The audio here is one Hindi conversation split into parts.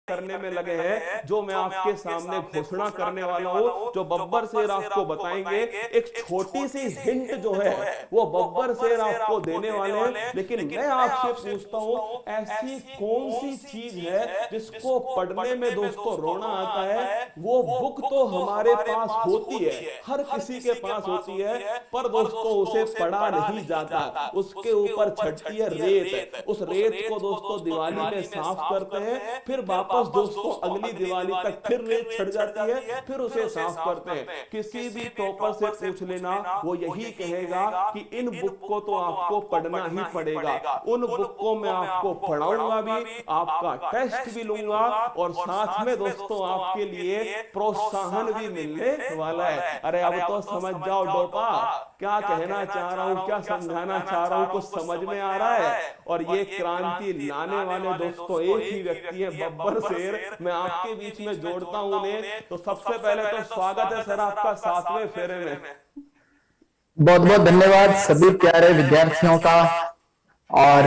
करने में लगे हैं, जो मैं आपके सामने घोषणा करने वाला हूं, जो बब्बर शेर आपको बताएंगे। एक छोटी सी हिंट जो है वो बब्बर शेर आपको देने वाले हैं, लेकिन मैं आपसे पूछता हूं, ऐसी कौन सी चीज है जिसको पढ़ने में दोस्तों रोना आता है? वो बुक तो हमारे पास होती है, हर किसी के पास होती है, पर दोस्तों उसे पढ़ा नहीं जाता। उसके ऊपर छटती है रेत, उस रेत को दोस्तों दिवाली में साफ करते हैं, फिर वापस दोस्तों अगली दिवाली तक फिर रेत छट जाती है, फिर उसे साफ करते हैं। किसी भी टॉपर से पूछ लेना, वो यही कहेगा कि इन बुक को तो आपको पढ़ना ही पड़ेगा। उन बुक को मैं आपको पढ़ाऊंगा भी, आपका टेस्ट भी लूंगा, और साथ में दोस्तों आपके लिए प्रोत्साहन भी मिलने वाला है। अरे अब तो समझ जाओ डोपा, क्या कहना चाह रहा हूं, क्या समझाना चाह रहा हूं, कुछ समझ में आ रहा है? और ये क्रांति लाने वाले दोस्तों एक ही व्यक्ति है, बब्बर शेर। मैं आपके बीच में जोड़ता हूं उन्हें। तो सबसे पहले तो स्वागत है सर आपका 7वें फेरे में। बहुत बहुत धन्यवाद सभी प्यारे विद्यार्थियों का। और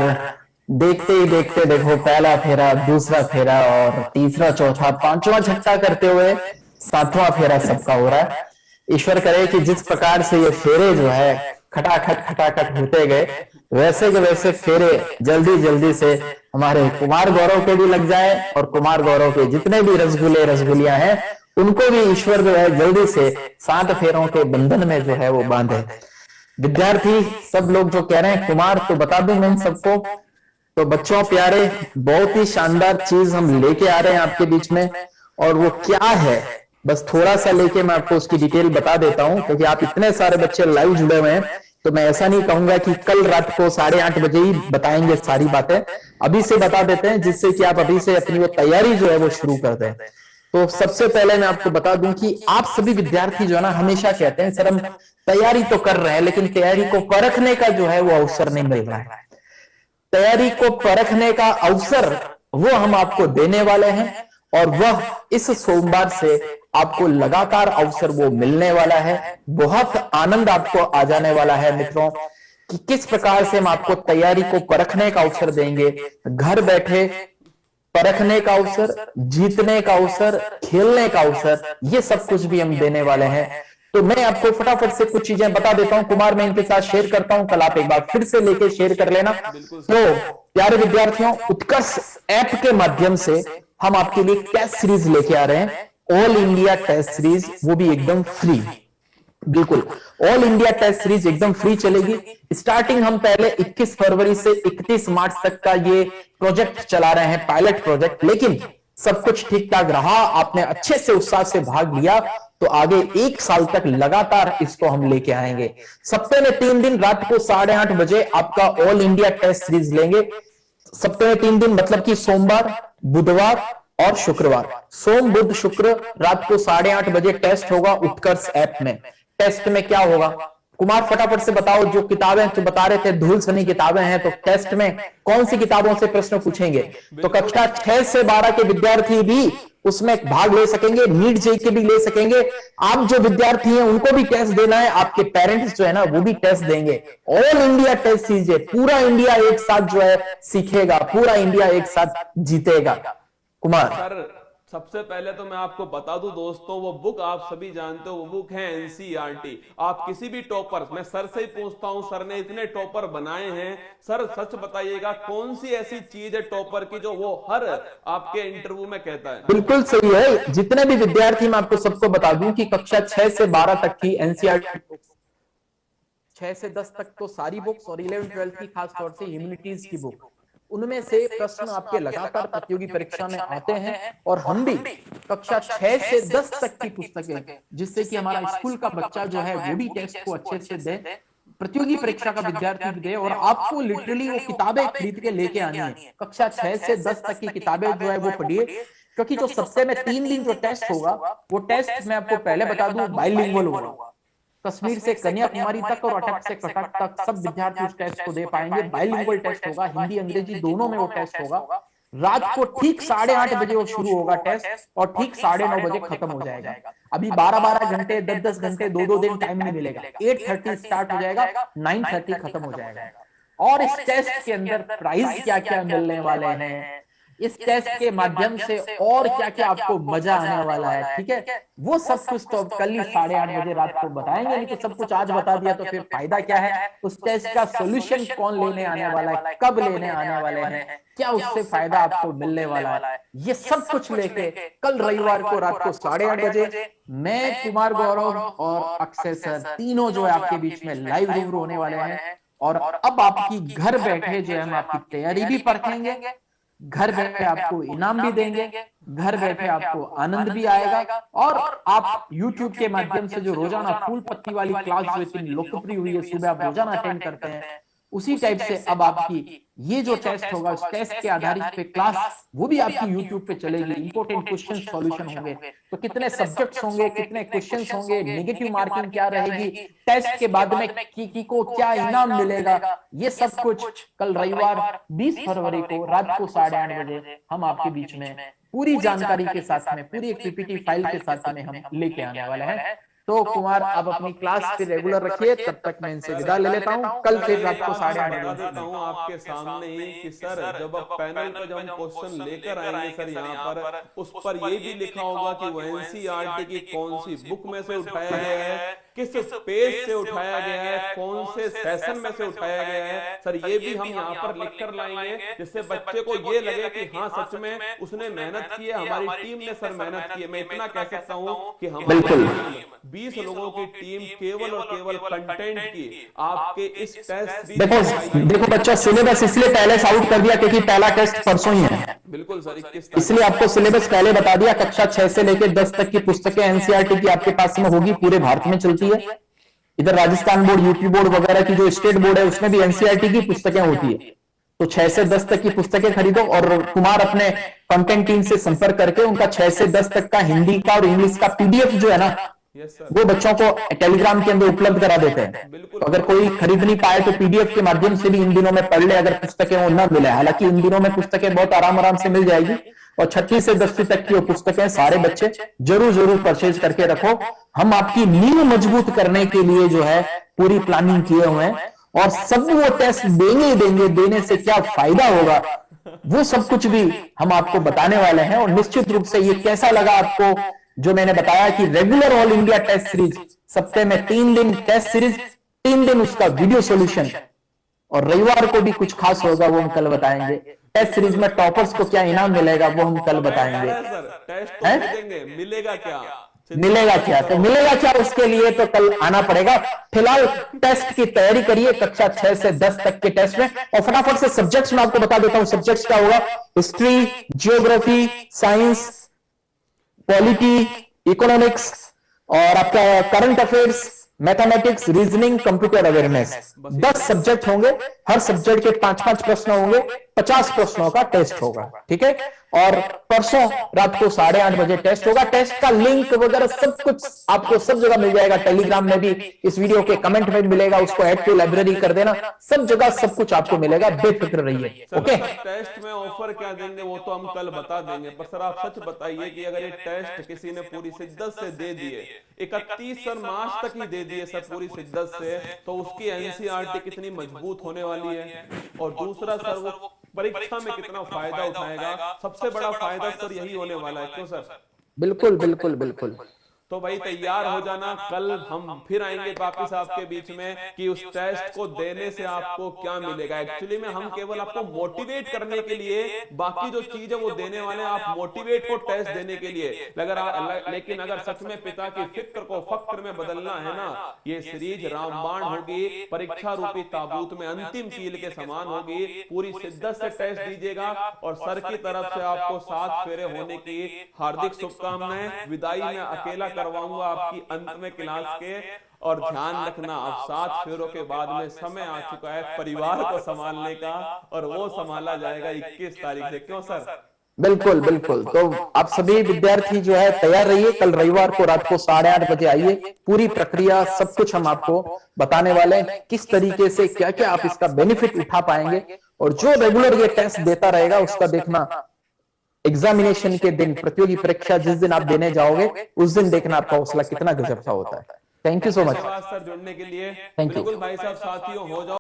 देखते ही देखते देखो, पहला फेरा, दूसरा फेरा और तीसरा, चौथा, पांचवा, छठा करते हुए 7वां फेरा सबका हो रहा है। ईश्वर करे कि जिस प्रकार से ये फेरे जो है खटाखट होते गए, वैसे के वैसे फेरे जल्दी जल्दी से हमारे कुमार गौरव के भी लग जाए, और कुमार गौरव के जितने भी रसगुल्ले रसगुल्लियां हैं उनको भी ईश्वर जो है जल्दी से 7 फेरों के बंधन में जो है वो बांधे। विद्यार्थी सब लोग जो कह रहे हैं कुमार, तो बता दूं मैं इन सबको। तो बच्चों प्यारे, बहुत ही शानदार चीज हम लेके आ रहे हैं आपके बीच में, और वो क्या है बस थोड़ा सा लेके मैं आपको उसकी डिटेल बता देता हूं, क्योंकि आप इतने सारे बच्चे लाइव जुड़े हुए हैं, तो मैं ऐसा नहीं कहूंगा कि कल रात को 8:30 बजे ही बताएंगे सारी बातें। अभी से बता देते हैं, जिससे कि आप अभी से अपनी वो तैयारी जो है वो शुरू कर दें। तो सबसे पहले मैं आपको बता दूं कि आप सभी विद्यार्थी जो है ना, हमेशा कहते हैं सर हम तैयारी तो कर रहे हैं, लेकिन तैयारी को परखने का जो है वो अवसर नहीं मिल रहा है। तैयारी को परखने का अवसर वो हम आपको देने वाले हैं, और वह इस सोमवार से आपको लगातार अवसर वो मिलने वाला है। बहुत आनंद आपको आ जाने वाला है मित्रों, कि किस प्रकार से हम आपको तैयारी को परखने का अवसर देंगे। घर बैठे परखने का अवसर, जीतने का अवसर, खेलने का अवसर, ये सब कुछ भी हम देने वाले हैं। तो मैं आपको फटाफट से कुछ चीजें बता देता हूं। कुमार, मैं इनके साथ शेयर करता हूं, कल आप एक बार फिर से लेके शेयर कर लेना। तो प्यारे विद्यार्थियों, उत्कर्ष ऐप के माध्यम से हम आपके लिए टेस्ट सीरीज लेके आ रहे हैं, ऑल इंडिया टेस्ट सीरीज, वो भी एकदम फ्री। बिल्कुल ऑल इंडिया टेस्ट सीरीज एकदम फ्री चलेगी। स्टार्टिंग हम पहले 21 फरवरी से 31 मार्च तक का ये प्रोजेक्ट चला रहे हैं, पायलट प्रोजेक्ट, लेकिन सब कुछ ठीक ठाक रहा, आपने अच्छे से उत्साह से भाग लिया, तो आगे 1 साल तक लगातार इसको हम लेके आएंगे। सप्ताह में 3 दिन रात को 8:30 बजे आपका ऑल इंडिया टेस्ट सीरीज लेंगे। सप्ताह में 3 दिन मतलब कि सोमवार, बुधवार और शुक्रवार। सोम बुध शुक्र रात को 8:30 बजे टेस्ट होगा उत्कर्ष ऐप में। टेस्ट में क्या होगा कुमार, फटाफट से बताओ। जो किताबें तो बता रहे थे धूल सनी किताबें हैं, तो टेस्ट में कौन सी किताबों से प्रश्न पूछेंगे? तो कक्षा 6 से 12 के विद्यार्थी भी उसमें भाग ले सकेंगे, नीट जेईई के भी ले सकेंगे। आप जो विद्यार्थी हैं उनको भी टेस्ट देना है, आपके पेरेंट्स जो है ना वो भी टेस्ट देंगे। ऑल इंडिया टेस्ट सीरीज, पूरा इंडिया एक साथ जो है सीखेगा, पूरा इंडिया एक साथ जीतेगा। कुमार सर, सबसे पहले तो मैं आपको बता दूं दोस्तों, वो बुक आप सभी जानते हो, वो बुक है एनसीईआरटी। आप किसी भी टॉपर, मैं सर से ही पूछता हूं, सर ने इतने टॉपर बनाए हैं, सर सच बताइएगा कौन सी ऐसी चीज है टॉपर की जो वो हर आपके इंटरव्यू में कहता है? बिल्कुल सही है। जितने भी विद्यार्थी, मैं आपको सबको बता दूं कि कक्षा 6 से 12 तक की एनसीईआरटी, 6 से 10 तक तो सारी बुक्स, और 11 12 की खासतौर से ह्यूमैनिटीज की बुक, उनमें से प्रश्न आपके लगातार प्रतियोगी परीक्षा में आते हैं। और हम भी कक्षा 6 से 10 तक की पुस्तकें, जिससे कि हमारा स्कूल का बच्चा जो है वो भी टेस्ट को अच्छे से दे, प्रतियोगी परीक्षा का विद्यार्थी भी दे, और आपको लिटरली वो किताबें खरीद के लेके आनी है। कक्षा 6 से 10 तक की किताबें जो है वो पढ़िए, क्योंकि जो सप्ताह में 3 दिन जो टेस्ट होगा, वो टेस्ट मैं आपको पहले बता दूं बाइलिंगुअल होगा। कश्मीर से कन्याकुमारी तक और अटक से कटक तक सब विद्यार्थी उस टेस्ट को दे पाएंगे। बाइलिंगुअल टेस्ट होगा, हिंदी अंग्रेजी दोनों में वो टेस्ट होगा। रात को ठीक 8:30 बजे वो शुरू होगा टेस्ट, और ठीक 9:30 बजे खत्म हो जाएगा। अभी 12-12 घंटे, 10-10 घंटे, 2-2 दिन टाइम नहीं मिलेगा। 8:30 स्टार्ट हो जाएगा, 9:30 खत्म हो जाएगा। और इस टेस्ट के अंदर प्राइज क्या क्या मिलने वाले हैं, इस टेस्ट के माध्यम से और क्या क्या आपको मजा आने वाला है, ठीक है, वो सब कुछ तो कल ही 8:30 बजे रात को बताएंगे। नहीं तो सब कुछ आज बता दिया तो फिर फायदा क्या है? उस टेस्ट का सोल्यूशन कौन लेने आने वाला है, कब लेने आने वाले हैं, क्या उससे फायदा आपको मिलने वाला है, ये सब कुछ लेके कल रविवार को रात को 8:30 बजे मैं, कुमार गौरव और अक्षय सर तीनों जो है आपके बीच में लाइव रूबरू होने वाले हैं। और अब आपकी घर बैठे जो है हम आपकी तैयारी भी परखेंगे, घर बैठे आपको इनाम भी देंगे, घर बैठे आपको आनंद भी आएगा। और आप YouTube के माध्यम से जो रोजाना फूल पत्ती वाली क्लास जो इतनी लोकप्रिय हुई है, सुबह आप रोजाना अटेंड करते हैं, उसी टाइप से अब आपकी ये जो टेस्ट होगा उस टेस्ट के आधारित पे क्लास वो भी आपकी YouTube पे चलेगी। इंपॉर्टेंट क्वेश्चन सॉल्यूशन होंगे, तो कितने सब्जेक्ट्स होंगे, कितने क्वेश्चंस होंगे, नेगेटिव मार्किंग क्या रहेगी, टेस्ट के बाद में की को क्या इनाम मिलेगा, ये सब कुछ कल रविवार 20 फरवरी को रात को 8:30 बजे हम आपके बीच में पूरी जानकारी के साथ में, पूरी एक पीपीटी फाइल के साथ में हम लेके आने वाले हैं। तो कुमार आप अपनी क्लास फिर रेगुलर रखिए, तब तक मैं इनसे विदा ले लेता हूँ। कल फिर रात को 8:30 बता देता हूँ आपके सामने ही कि सर जब आप पैनल पर जब हम क्वेश्चन लेकर आएंगे सर यहाँ पर, उस पर ये भी लिखा होगा कि वो एनसीईआरटी की कौन सी बुक में से उठाया गया है, किस पेज से उठाया गया है, कौन से सेशन में से उठाया गया है, सर ये भी हम यहाँ पर लिख कर लाएंगे, जिससे बच्चे को ये लगे कि हाँ सच में उसने मेहनत की है, हमारी टीम ने सर मेहनत की है। मैं इतना कह सकता हूँ कि हमारी 20 लोगों की टीम केवल और केवल कंटेंट की आपके इस टेस्ट देखो बच्चा, सिलेबस इसलिए पहले से आउट कर दिया क्योंकि पहला टेस्ट परसों ही है। बिल्कुल सर, 21 इसलिए आपको सिलेबस पहले बता दिया। कक्षा 6 से लेकर 10 तक की पुस्तकें एनसीईआरटी की आपके पास में होगी, पूरे भारत में चलती है। इधर राजस्थान बोर्ड, यूपी बोर्ड वगैरह की जो स्टेट बोर्ड है उसमें भी एनसीईआरटी की पुस्तकें होती है। तो 6 से 10 तक की पुस्तकें खरीदो और कुमार अपने कंटेंट टीम से संपर्क करके उनका 6 से 10 तक का हिंदी का और इंग्लिश का पीडीएफ जो है ना, वो बच्चों को टेलीग्राम के अंदर उपलब्ध करा देते हैं। तो अगर कोई खरीद नहीं पाए तो पीडीएफ के माध्यम से भी इन दिनों में पढ़ ले, अगर पुस्तकें वो न मिले। हालांकि इन दिनों में पुस्तकें बहुत आराम से मिल जाएगी और 6वीं से 10वीं तक की वो पुस्तकें सारे बच्चे जरूर परचेज करके रखो। हम आपकी नींव मजबूत करने के लिए जो है पूरी प्लानिंग किए हुए हैं और सब वो टेस्ट देंगे, देने से क्या फायदा होगा वो सब कुछ भी हम आपको बताने वाले हैं। और निश्चित रूप से ये कैसा लगा आपको जो मैंने बताया कि regular all India test series, सप्ताह में 3 दिन टेस्ट सीरीज, 3 दिन उसका वीडियो सॉल्यूशन, और रविवार को भी कुछ खास होगा वो हम कल बताएंगे। टेस्ट सीरीज में टॉपर्स को क्या इनाम मिलेगा वो हम कल बताएंगे। मिलेगा क्या तो मिलेगा क्या, उसके लिए तो कल आना पड़ेगा। फिलहाल टेस्ट की तैयारी करिए कक्षा 6 से 10 तक के टेस्ट में। और फटाफट से सब्जेक्ट्स में आपको बता देता हूं सब्जेक्ट्स क्या होगा। History, geography, science, polity, economics और आपका current affairs, mathematics, reasoning, computer awareness, 10 subject होंगे। हर सब्जेक्ट के 5-5 प्रश्न होंगे, 50 प्रश्नों का टेस्ट होगा, ठीक है। और परसों रात को 8:30 बजे टेस्ट होगा। टेस्ट का लिंक वगैरह सब कुछ आपको सब जगह मिल जाएगा। टेलीग्राम में भी, इस वीडियो के कमेंट में मिलेगा, उसको ऐड टू लाइब्रेरी कर देना, सब जगह सब कुछ आपको मिलेगा, बेफिक्र रहिए। ओके, टेस्ट में ऑफर क्या देंगे वो तो हम कल बता देंगे, पर सर आप सच बताइए कि अगर ये टेस्ट किसी ने पूरी शिद्दत से दे दिए, 31 मार्च तक ही दे दिए सर पूरी शिद्दत से, तो उसकी एनसीईआरटी कितनी मजबूत होने वाली है। और दूसरा सर वो परीक्षा में कितना फायदा उठाएगा, सबसे बड़ा फायदा सर यही होने वाला है। क्यों सर? बिल्कुल। तो भाई तैयार हो जाना, कल हम फिर आएंगे वापिस आपके बीच में कि उस टेस्ट को देने से आपको क्या मिलेगा। एक्चुअली में हम केवल आपको मोटिवेट करने के लिए, बाकी जो चीज है वो देने वाले हैं, आप मोटिवेट को टेस्ट देने के लिए। लेकिन अगर सच में पिता की फिक्र को फक्र में बदलना है ना, ये सीरीज रामबाण होगी, परीक्षा रूपी ताबूत में अंतिम कील के समान होगी। पूरी शिद्दत से टेस्ट दीजिएगा और सर की तरफ से आपको 7 फेरे होने की हार्दिक शुभकामनाएं। विदाई में अकेला करवाऊंगा आपकी अंत में क्लास के। और ध्यान रखना, अब 7 फेरों के बाद में समय आ चुका है परिवार को संभालने का, और वो संभाला जाएगा 21 तारीख से। क्यों सर? बिल्कुल। तो आप सभी विद्यार्थी जो है तैयार रहिए। कल रविवार को रात को 8:30 बजे आइए। पूरी प्रक्रिया सब कुछ हम आपको बताने वाले हैं, किस तरीके से क्या क्या आप इसका बेनिफिट उठा पाएंगे। और जो रेगुलर ये टेस्ट देता रहेगा उसका देखना, एग्जामिनेशन के दिन, प्रतियोगी परीक्षा जिस दिन आप देने जाओगे उस दिन देखना आपका हौसला कितना गजब का होता है। Thank you so much sir जुड़ने के लिए। थैंक यू बिल्कुल भाई साहब, साथियों हो जाओ